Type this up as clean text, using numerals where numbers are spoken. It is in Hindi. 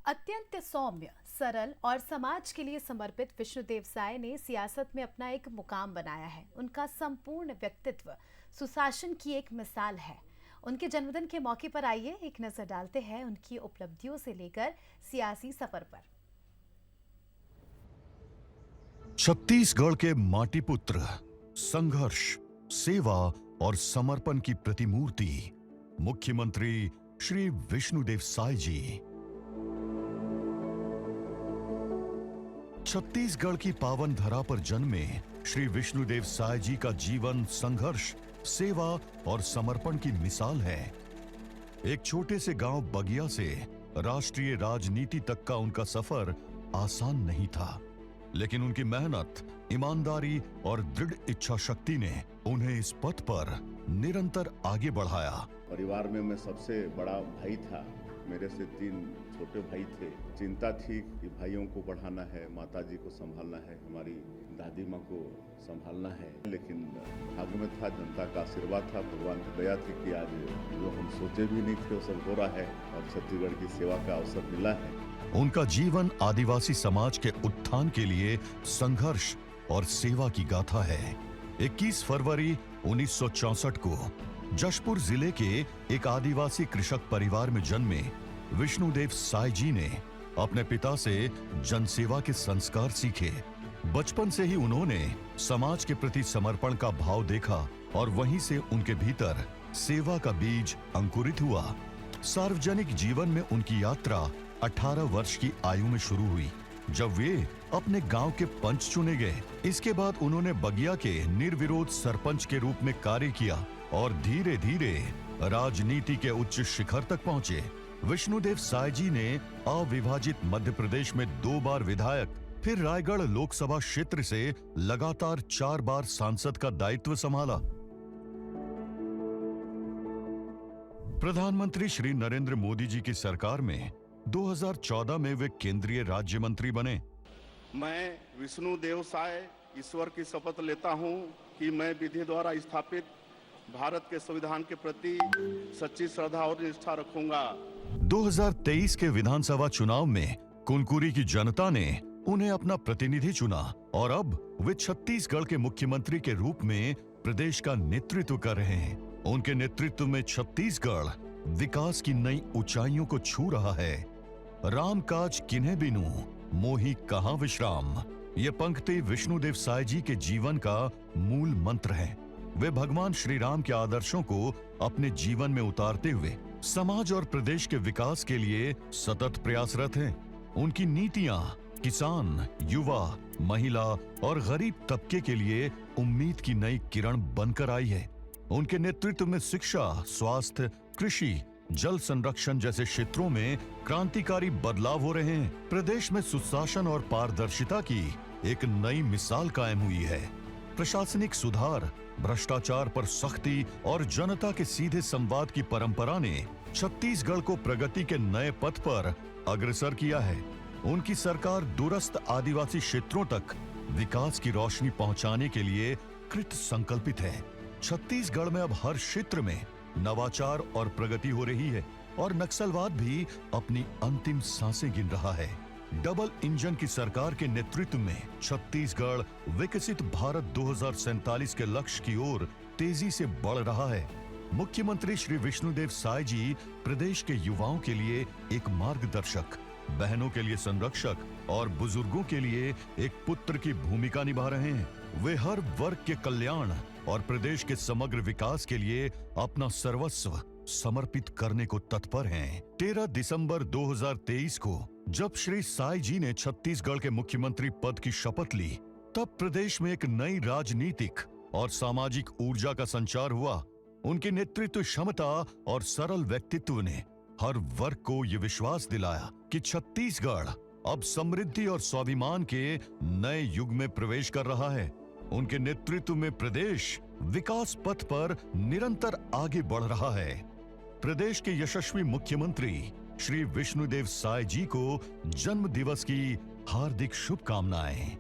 अत्यंत सौम्य, सरल और समाज के लिए समर्पित विष्णुदेव साय ने सियासत में अपना एक मुकाम बनाया है। उनका संपूर्ण व्यक्तित्व सुशासन की एक मिसाल है। उनके जन्मदिन के मौके पर आइए एक नजर डालते हैं उनकी उपलब्धियों से लेकर सियासी सफर पर। छत्तीसगढ़ के माटी पुत्र, संघर्ष, सेवा और समर्पण की प्रतिमूर्ति मुख्यमंत्री श्री विष्णुदेव साय जी। छत्तीसगढ़ की पावन धरा पर जन्मे श्री विष्णुदेव साय जी का जीवन संघर्ष, सेवा और समर्पण की मिसाल है। एक छोटे से गांव बगिया से राष्ट्रीय राजनीति तक का उनका सफर आसान नहीं था, लेकिन उनकी मेहनत, ईमानदारी और दृढ़ इच्छा शक्ति ने उन्हें इस पथ पर निरंतर आगे बढ़ाया। परिवार में मैं सबसे बड़ा भाई था। मेरे से 3 छोटे भाई थे। चिंता थी कि भाइयों को पढ़ाना है, माताजी को संभालना है, हमारी दादी माँ को संभालना है। लेकिन भाग्य में था, जनता का आशीर्वाद था, भगवान की दया थी कि आज जो हम सोचे भी नहीं थे वो सब हो रहा है और छत्तीसगढ़ की सेवा का अवसर मिला है। उनका जीवन आदिवासी समाज के उत्थान के लिए संघर्ष और सेवा की गाथा है। 21 फरवरी 1964 को जशपुर जिले के एक आदिवासी कृषक परिवार में जन्मे विष्णुदेव साय जी ने अपने पिता से जनसेवा के संस्कार सीखे। बचपन से ही उन्होंने समाज के प्रति समर्पण का भाव देखा और वहीं से उनके भीतर सेवा का बीज अंकुरित हुआ। सार्वजनिक जीवन में उनकी यात्रा 18 वर्ष की आयु में शुरू हुई, जब वे अपने गांव के पंच चुने गए। इसके बाद उन्होंने बगिया के निर्विरोध सरपंच के रूप में कार्य किया और धीरे धीरे राजनीति के उच्च शिखर तक पहुंचे। विष्णुदेव साय जी ने अविभाजित मध्य प्रदेश में 2 बार विधायक, फिर रायगढ़ लोकसभा क्षेत्र से लगातार 4 बार सांसद का दायित्व संभाला। प्रधानमंत्री श्री नरेंद्र मोदी जी की सरकार में 2014 में वे केंद्रीय राज्य मंत्री बने। मैं विष्णुदेव साय ईश्वर की शपथ लेता हूं कि मैं विधि द्वारा स्थापित भारत के संविधान के प्रति सच्ची श्रद्धा और निष्ठा रखूंगा। 2023 के विधानसभा चुनाव में कुनकुरी की जनता ने उन्हें अपना प्रतिनिधि चुना और अब वे छत्तीसगढ़ के मुख्यमंत्री के रूप में प्रदेश का नेतृत्व कर रहे हैं। उनके नेतृत्व में छत्तीसगढ़ विकास की नई ऊंचाइयों को छू रहा है। राम काज किन्हे बिनु, मोहि कहाँ विश्राम, ये पंक्ति विष्णुदेव साय जी के जीवन का मूल मंत्र है। वे भगवान श्री राम के आदर्शों को अपने जीवन में उतारते हुए समाज और प्रदेश के विकास के लिए सतत प्रयासरत हैं। उनकी नीतियां किसान, युवा, महिला और गरीब तबके के लिए उम्मीद की नई किरण बनकर आई है। उनके नेतृत्व में शिक्षा, स्वास्थ्य, कृषि, जल संरक्षण जैसे क्षेत्रों में क्रांतिकारी बदलाव हो रहे हैं। प्रदेश में सुशासन और पारदर्शिता की एक नई मिसाल कायम हुई है। प्रशासनिक सुधार, भ्रष्टाचार पर सख्ती और जनता के सीधे संवाद की परंपरा ने छत्तीसगढ़ को प्रगति के नए पथ पर अग्रसर किया है। उनकी सरकार दूरस्थ आदिवासी क्षेत्रों तक विकास की रोशनी पहुंचाने के लिए कृत संकल्पित है। छत्तीसगढ़ में अब हर क्षेत्र में नवाचार और प्रगति हो रही है और नक्सलवाद भी अपनी अंतिम सांसें गिन रहा है। डबल इंजन की सरकार के नेतृत्व में छत्तीसगढ़ विकसित भारत 2047 के लक्ष्य की ओर तेजी से बढ़ रहा है। मुख्यमंत्री श्री विष्णुदेव साय जी प्रदेश के युवाओं के लिए एक मार्गदर्शक, बहनों के लिए संरक्षक और बुजुर्गों के लिए एक पुत्र की भूमिका निभा रहे हैं। वे हर वर्ग के कल्याण और प्रदेश के समग्र विकास के लिए अपना सर्वस्व समर्पित करने को तत्पर हैं। 13 दिसंबर 2023 को जब श्री साय जी ने छत्तीसगढ़ के मुख्यमंत्री पद की शपथ ली, तब प्रदेश में एक नई राजनीतिक और सामाजिक ऊर्जा का संचार हुआ। उनके नेतृत्व क्षमता और सरल व्यक्तित्व ने हर वर्ग को ये विश्वास दिलाया कि छत्तीसगढ़ अब समृद्धि और स्वाभिमान के नए युग में प्रवेश कर रहा है। उनके नेतृत्व में प्रदेश विकास पथ पर निरंतर आगे बढ़ रहा है। प्रदेश के यशस्वी मुख्यमंत्री श्री विष्णुदेव साय जी को जन्म दिवस की हार्दिक शुभकामनाएं।